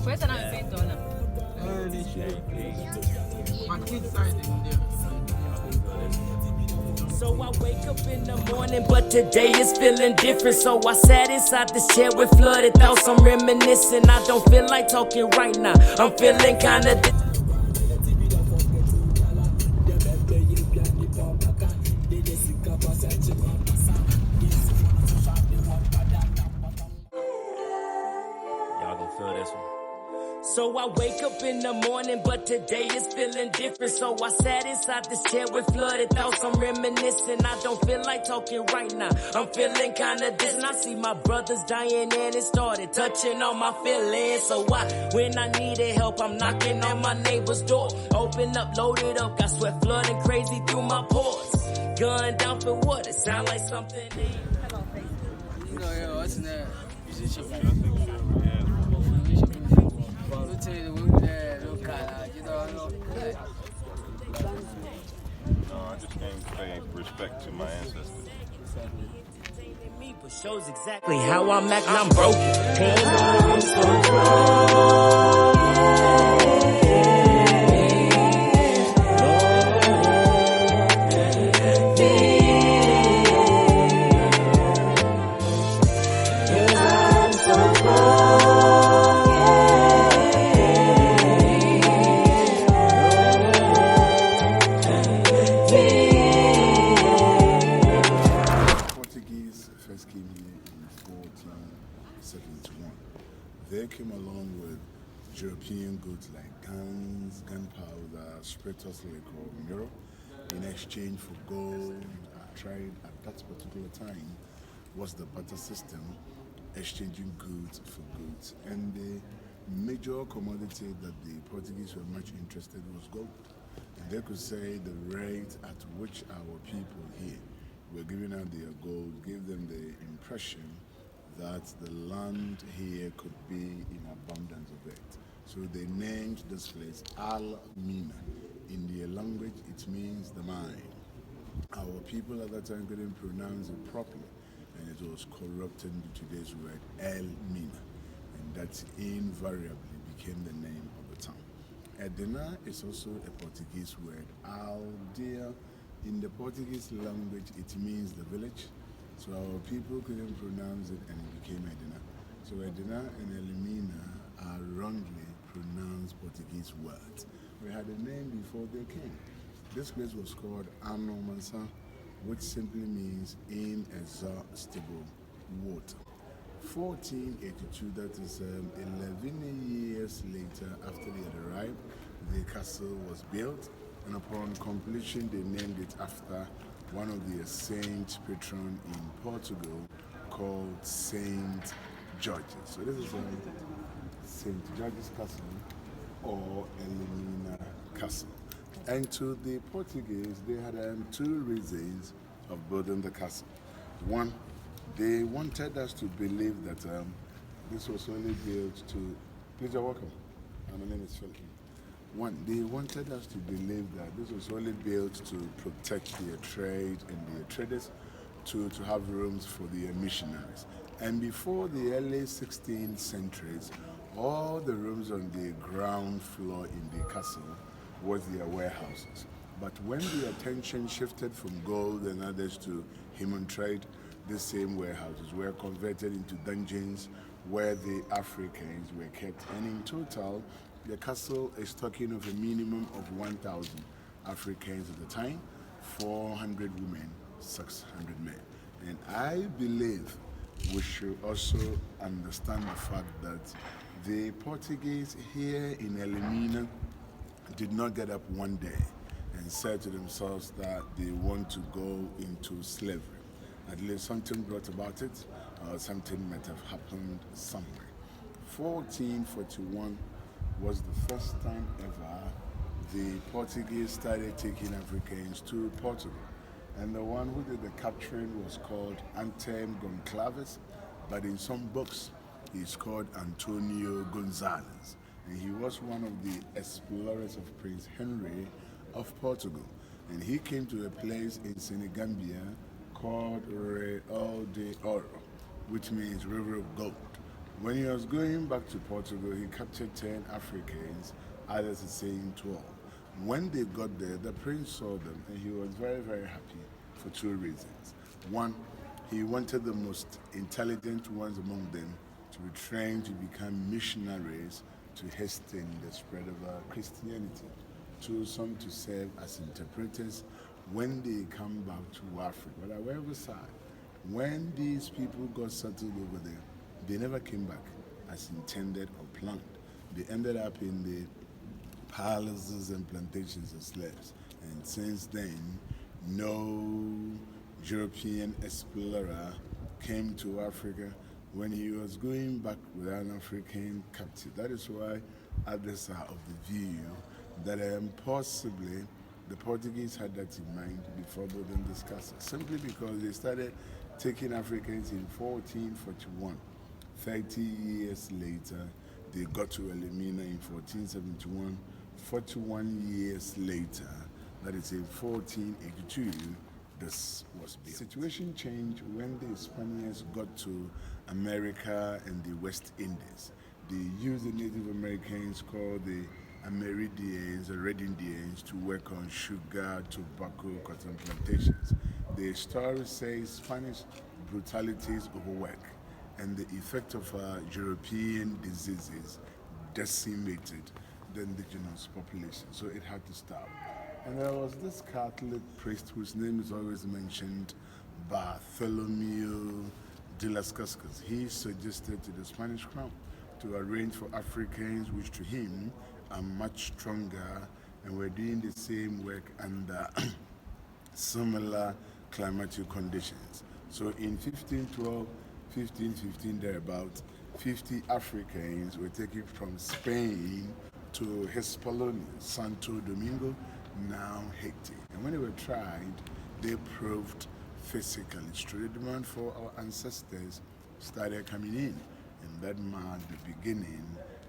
Questa è una pentona. Ma che sai di So I wake up in the morning, but today is feeling different. So I sat inside this chair with flooded thoughts. I'm reminiscing. I don't feel like talking right now. I'm feeling kinda. Y'all gonna feel this one. So I wake up in the morning, but today is feeling different. So I sat inside this chair with flooded thoughts. I'm reminiscing. I don't feel like talking right now. I'm feeling kinda distant. I see my brothers dying and it started touching on my feelings. So when I needed help, I'm knocking on my neighbor's door. Open up, loaded up, got sweat flooding crazy through my pores. Gun down for what? It sound like something. You know, what's in there? No, I just came to pay respect to my ancestors. Me, but shows exactly how I'm acting. I'm broken. I'm Portuguese first came here in 1471. They came along with European goods like guns, gunpowder, spirituous liquor, mirror, in exchange for gold. Tried at that particular time was the barter system, exchanging goods for goods. And the major commodity that the Portuguese were much interested in was gold. And they could say the rate at which our people here were giving out their gold gave them the impression that the land here could be in abundance of it. So they named this place Al Mina. In their language, it means the mine. Our people at that time couldn't pronounce it properly, and it was corrupted into today's word El Mina, and that invariably became the name of the town. Edina is also a Portuguese word. Aldea, in the Portuguese language, it means the village. So our people couldn't pronounce it, and it became Edina. So Edina and Elimina are wrongly pronounced Portuguese words. We had a name before they came. This place was called Anomansa, which simply means inexhaustible water. 1482, that is 11 years later after they had arrived, the castle was built, and upon completion they named it after one of their saint patron in Portugal called Saint George's. So this is Saint George's Castle or Elimina Castle. And to the Portuguese, they had two reasons of building the castle. One, they wanted us to believe that this was only built to. Please, you're welcome. My name is Philip. One, they wanted us to believe that this was only built to protect their trade and their traders, to have rooms for their missionaries. And before the early 16th centuries, all the rooms on the ground floor in the castle was their warehouses. But when the attention shifted from gold and others to human trade, the same warehouses were converted into dungeons where the Africans were kept. And in total, the castle is talking of a minimum of 1,000 Africans at the time, 400 women, 600 men. And I believe we should also understand the fact that the Portuguese here in Elimina did not get up one day and said to themselves that they want to go into slavery. At least something brought about it, or something might have happened somewhere. 1441 was the first time ever the Portuguese started taking Africans to Portugal. And the one who did the capturing was called Antem Goncalves, but in some books he's called Antonio Gonzalez. And he was one of the explorers of Prince Henry of Portugal. And he came to a place in Senegambia called Real de Oro, which means River of Gold. When he was going back to Portugal, he captured 10 Africans, others are saying 12. When they got there, the prince saw them and he was very, very happy for two reasons. One, he wanted the most intelligent ones among them to be trained to become missionaries to hasten the spread of Christianity. Two, some to serve as interpreters when they come back to Africa. But however side, when these people got settled over there, they never came back as intended or planned. They ended up in the palaces and plantations as slaves. And since then, no European explorer came to Africa when he was going back with an African captive. That is why others are of the view that possibly the Portuguese had that in mind before building this castle, simply because they started taking Africans in 1441. 30 years later, they got to Mina in 1471. 41 years later, that is in 1482, this was built. The situation changed when the Spaniards got to America and the West Indies. They used the Native Americans called the Amerindians or Red Indians to work on sugar, tobacco, cotton plantations. The story says Spanish brutalities overwork and the effect of European diseases decimated the indigenous population, so it had to stop. And there was this Catholic priest whose name is always mentioned, Bartholomew de las Casas. He suggested to the Spanish crown to arrange for Africans, which to him are much stronger and were doing the same work under similar climatic conditions. So in 1512, 1515 thereabout, 50 Africans were taken from Spain to Hispaniola, Santo Domingo, now Haiti. And when they were tried, they proved physically true. The demand for our ancestors started coming in, and that marked the beginning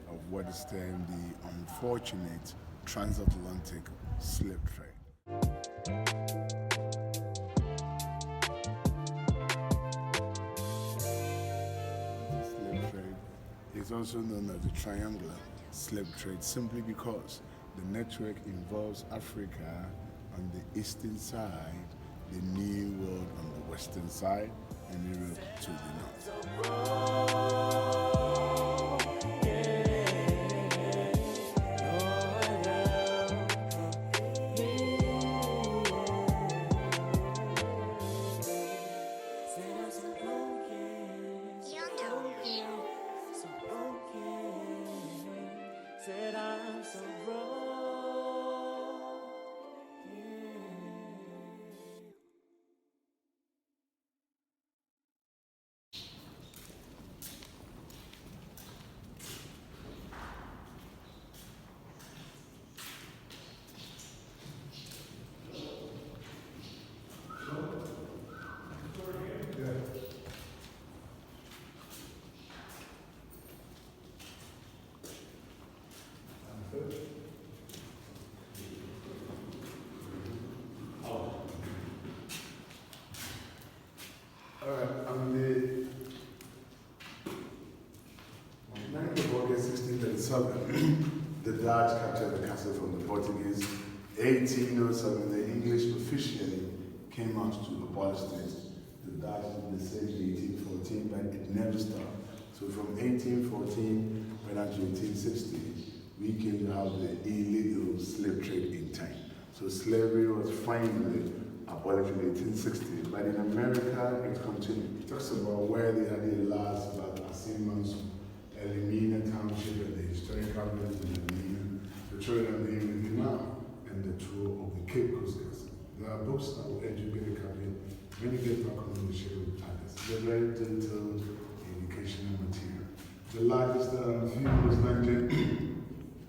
of what is termed the unfortunate transatlantic slave trade. Slave trade is also known as the triangular slave trade simply because the network involves Africa on the eastern side, the New World on the western side, and Europe to the north. On the 9th of August 1637, the Dutch captured the castle from the Portuguese. 1807, the English officially came out to abolish it. The Dutch did the same in 1814, but it never stopped. So from 1814 right up to 1860, we came to have the illegal slave trade in time. So slavery was finally abolished in 1860, but in America it continued. It talks about where they had the last black Asians, Mina Township, and the historical village in Mina, the trail of the now, and the tour of the Cape Coast Castle. There are books that will educate the Caribbean when you get back on the share with others. They're very detailed educational material. The largest view was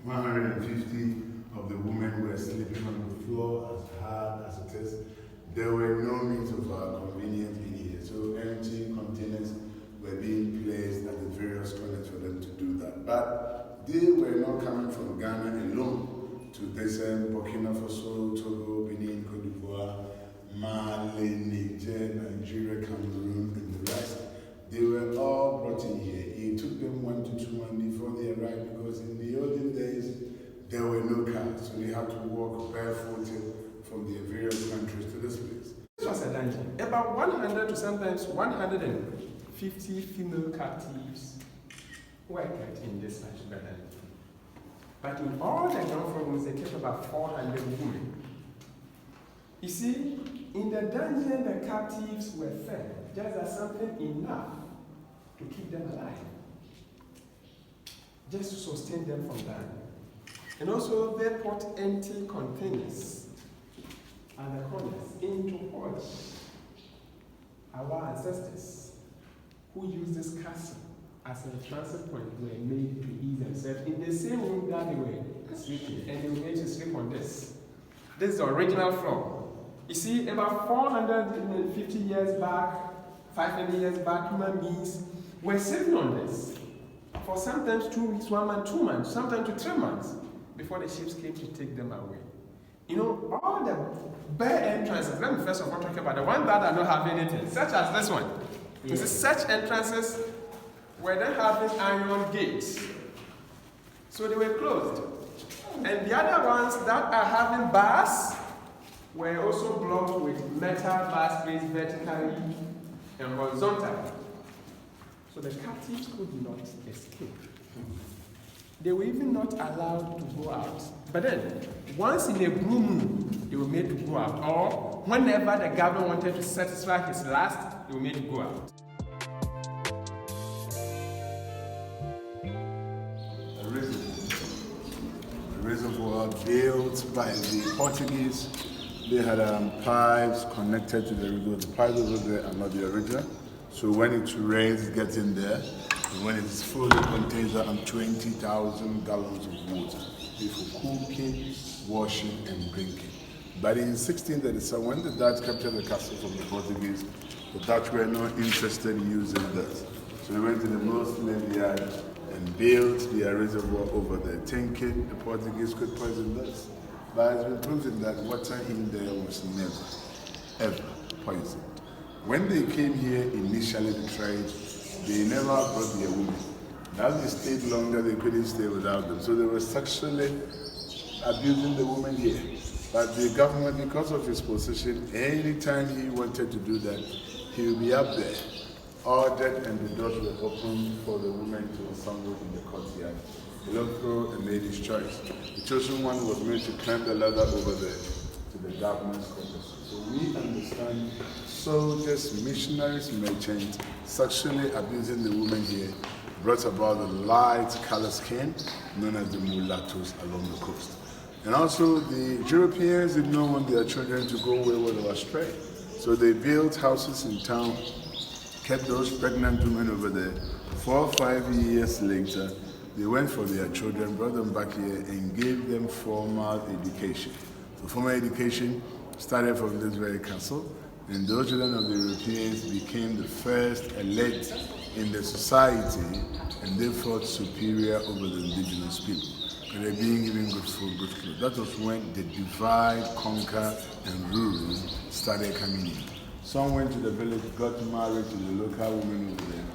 150 of the women were sleeping on the floor as hard as it is. There were no means of convenience in here, so empty containers were being placed at the various corners for them to do that. But they were not coming from Ghana alone to this Burkina Faso, Togo, Benin, Cote d'Ivoire, Mali, Niger, Nigeria, Cameroon, and the rest. They were all brought in here. It took them 100 to sometimes 150 female captives were kept in this particular dungeon. But in all the ground floor rooms, they kept about 400 women. You see, in the dungeon, the captives were fed just as something enough to keep them alive, just to sustain them from dying. And also, they put empty containers at the corners into which our ancestors who used this castle as a transit point were made to ease themselves in the same room that they were sleeping, and they were made to sleep on this. This is the original floor. You see, about 450 years back, 500 years back, human beings were sleeping on this for sometimes 2 weeks, 1 month, 2 months, sometimes to 3 months before the ships came to take them away. You know, all the bare entrances, let me first of all talk about the ones that are not having anything, such as this one. You see, such entrances were then having iron gates. So they were closed. And the other ones that are having bars were also blocked with metal bars placed vertically and horizontally. So the captives could not escape. They were even not allowed to go out. But then, once in a blue moon, they were made to go out. Or whenever the governor wanted to satisfy his last, they were made to go out. A reservoir built by the Portuguese. They had pipes connected to the river. The pipes over there are not the original. So when it rains, it gets in there. And when it is full, it contains around 20,000 gallons of water. For cooking, washing, and drinking. But in 1637, when the Dutch captured the castle from the Portuguese, the Dutch were not interested in using that. So they went to the North Navy and built their reservoir over there, thinking the Portuguese could poison us. But it's been proven that water in there was never, ever poisoned. When they came here initially to trade, they never brought their women. As they stayed longer, they couldn't stay without them. So they were sexually abusing the women here. But the government, because of his position, anytime he wanted to do that, he would be up there, ordered, and the doors were open for the women to assemble in the courtyard. He looked through and made his choice. The chosen one was made to climb the ladder over there to the government's quarters. So we understand soldiers, missionaries, merchants, sexually abusing the women here brought about the light color skin known as the mulattoes along the coast. And also the Europeans did not want their children to go wayward or astray. So they built houses in town, kept those pregnant women over there. 4 or 5 years later, they went for their children, brought them back here and gave them formal education. So formal education started from this very castle, and those children of the Europeans became the first elect in the society, and they felt superior over the indigenous people. And they're being given good food, good clothes. That was when the divide, conquer, and rule started coming in. Some went to the village, got married to the local women over there,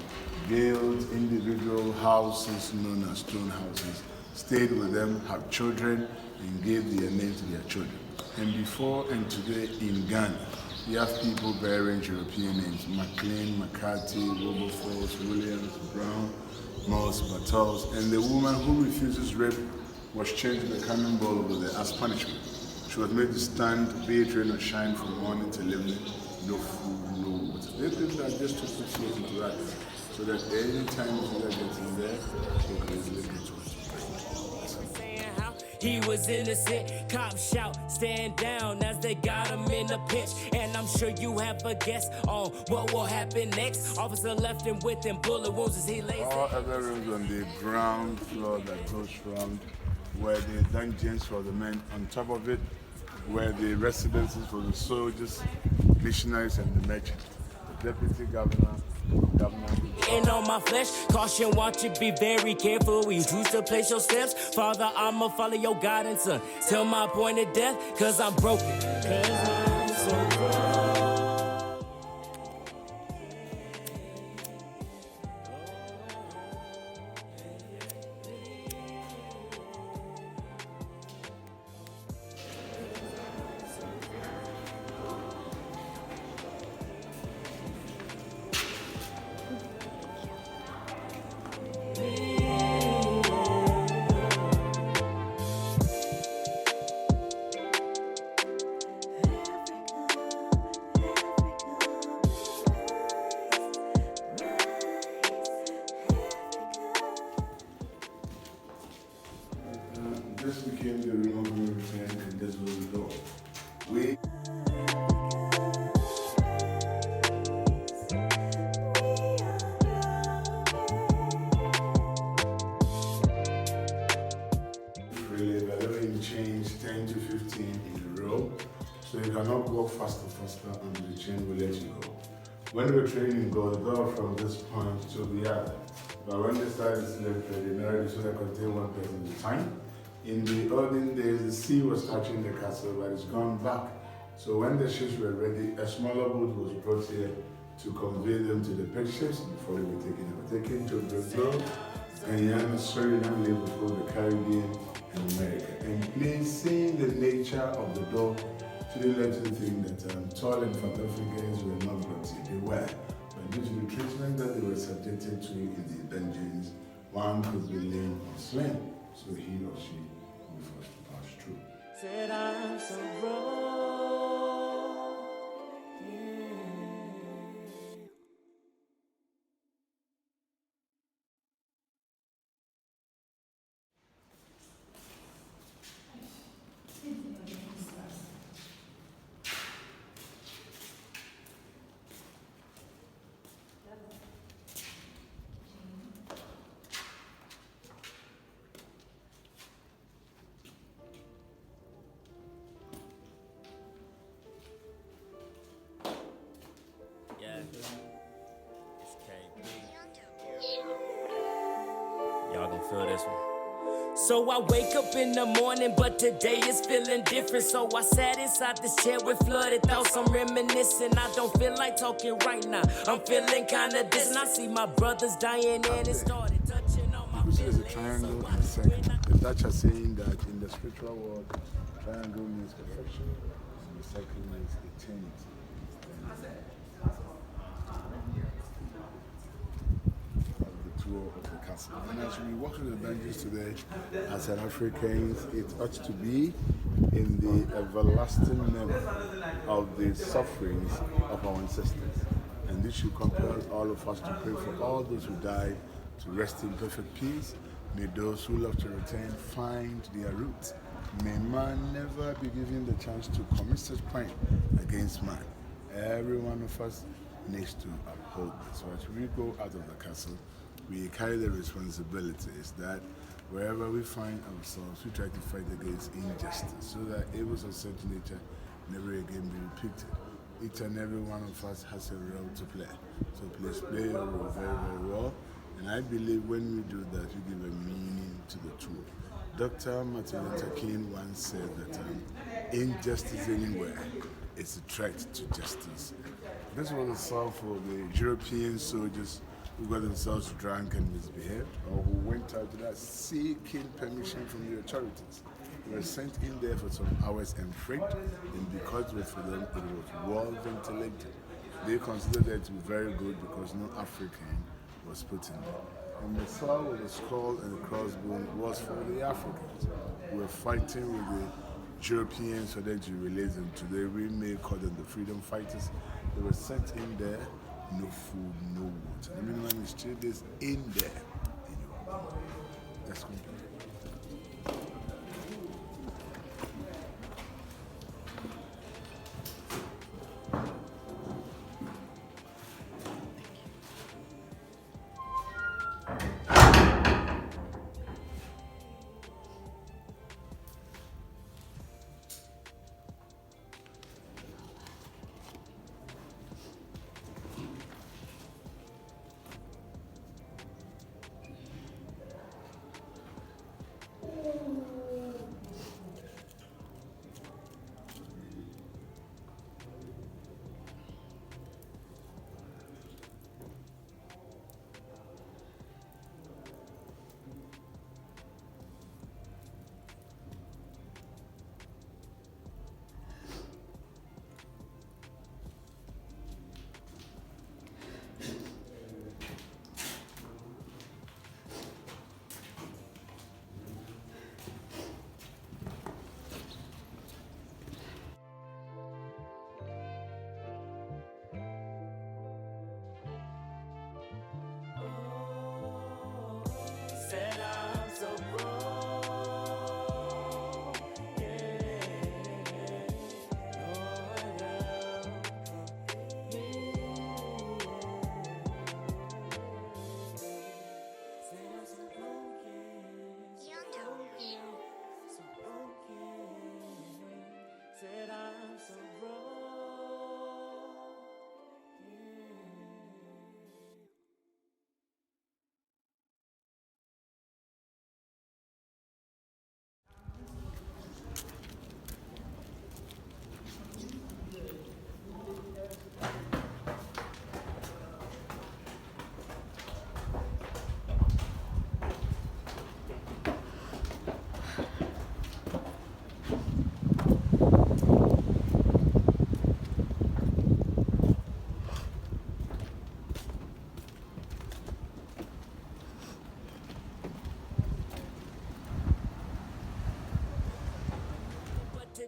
built individual houses known as stone houses, stayed with them, had children, and gave their name to their children. And before and today in Ghana, we have people bearing European names: McLean, McCarthy, Wilberforce, Williams, Brown, Moss, Battles, and the woman who refuses rape was chained to the cannonball over there as punishment. She was made to stand, be it rain or shine, from morning till evening, no food, no water. They did that just to put food into that, so that any time the gets in there, they could easily get to it. He was innocent, cops shout, stand down as they got him in a pinch. And I'm sure you have a guess on what will happen next. Officer left him with them bullet wounds as he lays all other rooms on the ground floor that goes round were the dungeons for the men. On top of it were the residences for the soldiers, missionaries, and the merchants. The deputy governor, and on my flesh, caution, watch it, be very careful. You choose to place your steps. Father, I'ma follow your guidance, son. Till my point of death, cause I'm broken. Cause I'm so broken. this became the room of we return, and this was the door. We really valuing change 10 to 15 in a row, so you cannot walk faster until the chain will let you go. When the training goes, go from this point to the other. But when they started slave trade, they already so they contain one person at a time. In the olden days, the sea was touching the castle, but it's gone back. So when the ships were ready, a smaller boat was brought here to convey them to the big ships before they were taken to Brazil, Guyana, Suriname, before the Caribbean and America. And please, seeing the nature of the door, didn't let you think that tall and fat Africans were not guilty. They were. But due to the treatment that they were subjected to in the dungeons, one could be lame or slain, so he or she will be forced to pass through. Said I'm so wrong. Y'all gonna feel this one. So I wake up in the morning, but today is feeling different. So I sat inside this chair with flooded thoughts. I'm reminiscing. I don't feel like talking right now. I'm feeling kinda distant. I see my brothers dying and it started touching on my You see there's a feelings. triangle and a circle. The Dutch are saying that in the spiritual world, triangle means perfection, and the circle means eternity. The tour of the castle. And as we walk through the dungeons today, as an African, it ought to be in the everlasting memory of the sufferings of our ancestors. And this should compel all of us to pray for all those who died to rest in perfect peace. May those who love to return find their roots. May man never be given the chance to commit such crime against man. Every one of us needs to uphold this. So as we go out of the castle, we carry the responsibilities that wherever we find ourselves, we try to fight against injustice so that evils of such nature never again be repeated. Each and every one of us has a role to play. So please play your role very, very well. And I believe when we do that, we give a meaning to the tool. Dr. Martin Luther King once said that injustice anywhere is a threat to justice. This was a song for the European soldiers who got themselves drunk and misbehaved, or who went out without seeking permission from the authorities. They were sent in there for some hours and freaked, and because for them it was well ventilated. They considered that to be very good because no African was put in there. And the sword with the skull and the crossbone was for the Africans who were fighting with the Europeans so that you release them. Today we may call them the freedom fighters. They were sent in there, no food, no water. The minimum is 3 days in there. That's complete.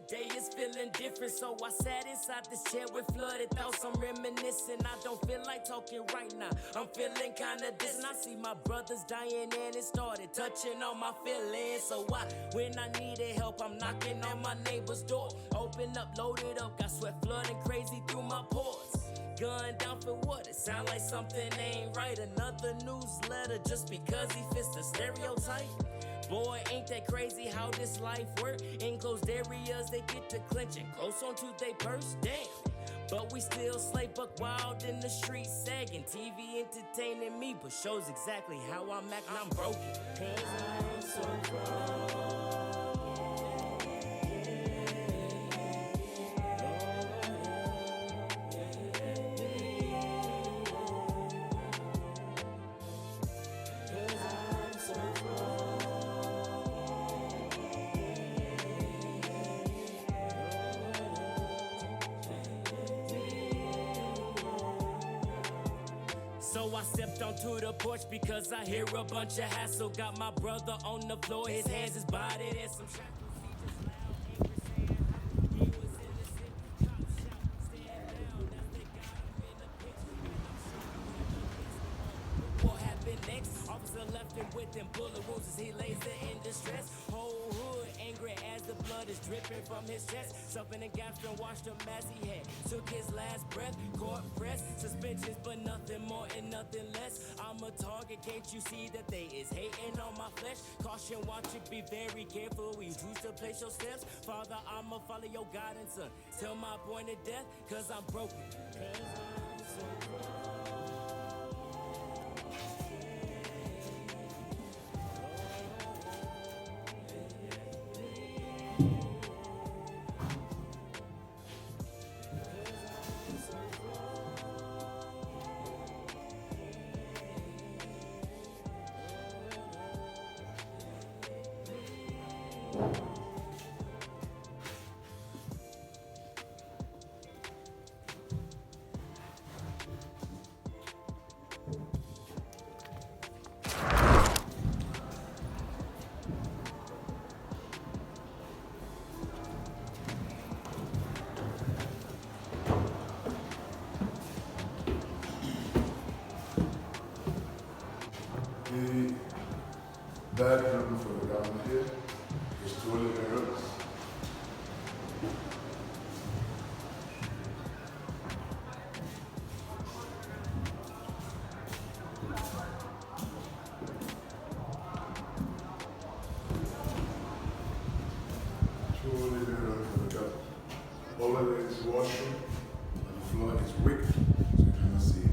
today is feeling different. So I sat inside this chair with flooded thoughts. I'm reminiscing. I don't feel like talking right now. I'm feeling kinda distant. I see my brothers dying and it started touching on my feelings. So when I needed help, I'm knocking on my neighbor's door. Open up, loaded up, got sweat flooding crazy through my pores. Gun down for what? It sound like something ain't right. Another newsletter just because he fits the stereotype. Boy, ain't that crazy how this life work? In closed areas, they get to clenching close onto they purse. Damn. But we still slay buck wild in the streets, sagging. TV entertaining me, but shows exactly how I'm acting. I'm broken. 'Cause I'm so broke. So I stepped onto the porch because I hear a bunch of hassle. Got my brother on the floor, his hands is bodied and some shackles. He just loud, angry, saying he was innocent. Cops shout, stand down as they got him in a pitch. What happened next? Officer left him with them bullet wounds as he lays there in distress. Whole hood angry as the blood is dripping from his chest. Something in gaps and washed him as he had took his last breath. Court press, suspensions, but nothing more and nothing less. I'm a target, can't you see that they is hating on my flesh? Caution, watch it, be very careful. We choose to place your steps. Father, I'ma follow your guidance, son. Till my point of death, cause I'm broken. 'Cause I'm so broken. The bedroom for the down here is 2 living rooms. All of it is washroom, and the floor is brick, so you cannot see it.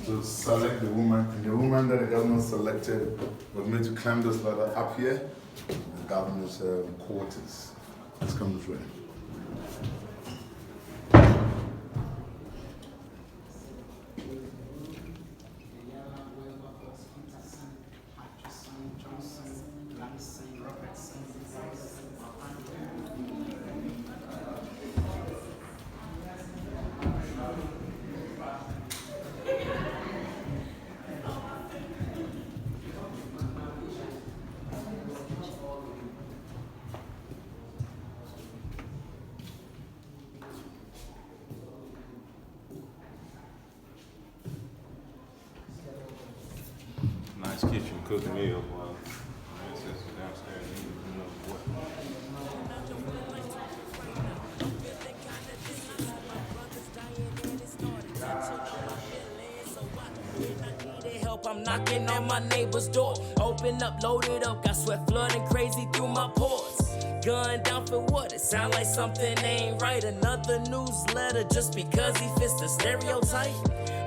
To select the woman, and the woman that the government selected was made to climb this ladder up here, the governor's quarters. Let's come this way. Nice kitchen, cooking meal while my ancestors downstairs eating, who knows what. I'm knocking on my neighbor's door. Open up, loaded up, got sweat flooding crazy through my pores. Gun down for what? It sound like something ain't right. Another newsletter just because he fits the stereotype.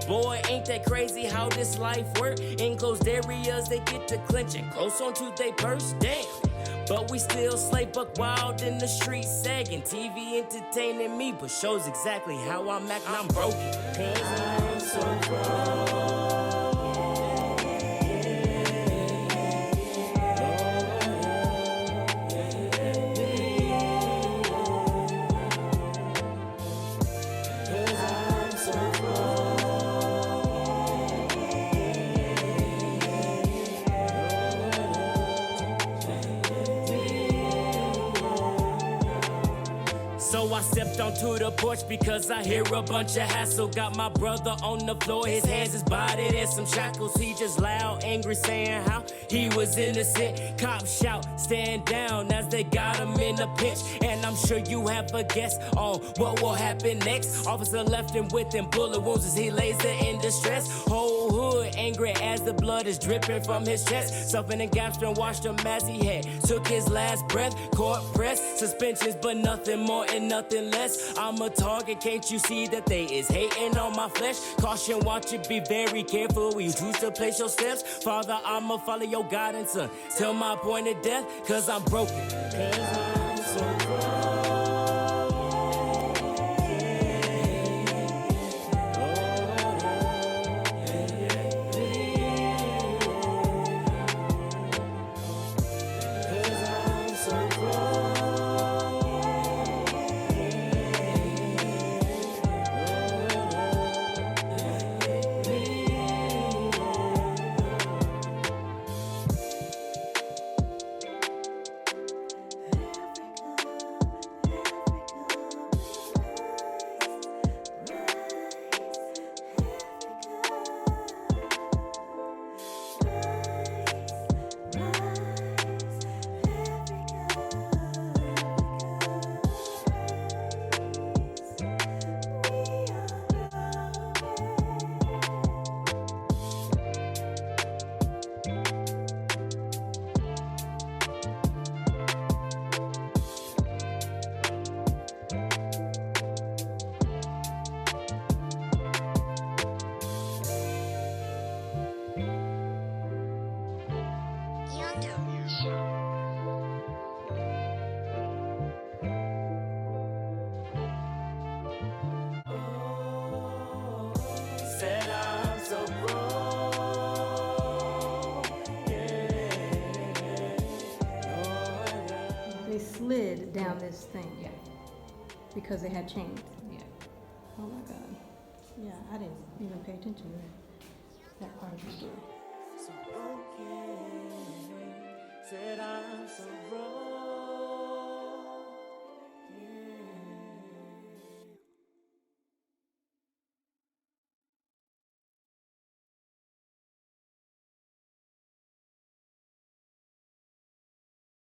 Boy, ain't that crazy how this life work? In closed areas, they get to clenching close onto they purse. Damn. But we still slay buck wild in the streets, sagging. TV entertaining me, but shows exactly how I'm acting. I'm broken. 'Cause I'm so broke. So I stepped onto the porch because I hear a bunch of hassle. Got my brother on the floor, his hands is bodied in some shackles. He just loud, angry, saying how he was innocent. Cops shout, stand down as they got him in a pinch. And I'm sure you have a guess on what will happen next. Officer left him with them bullet wounds as he lays there in distress. Whole hood angry as the blood is dripping from his chest. Suffering and Gapstone watched him as he had took his last breath. Court press, suspensions, but nothing more and nothing less. I'm a target, can't you see that they is hating on my flesh? Caution, watch it, be very careful when you choose to place your steps. Father, I'ma follow your guidance, son. Till my point of death, cause I'm broken. Cause I'm so broken. They slid down this thing. Yeah. Because they had chains. Yeah. Oh my God. Yeah, I didn't even pay attention to that part of the story. So broken, said I'm so broken.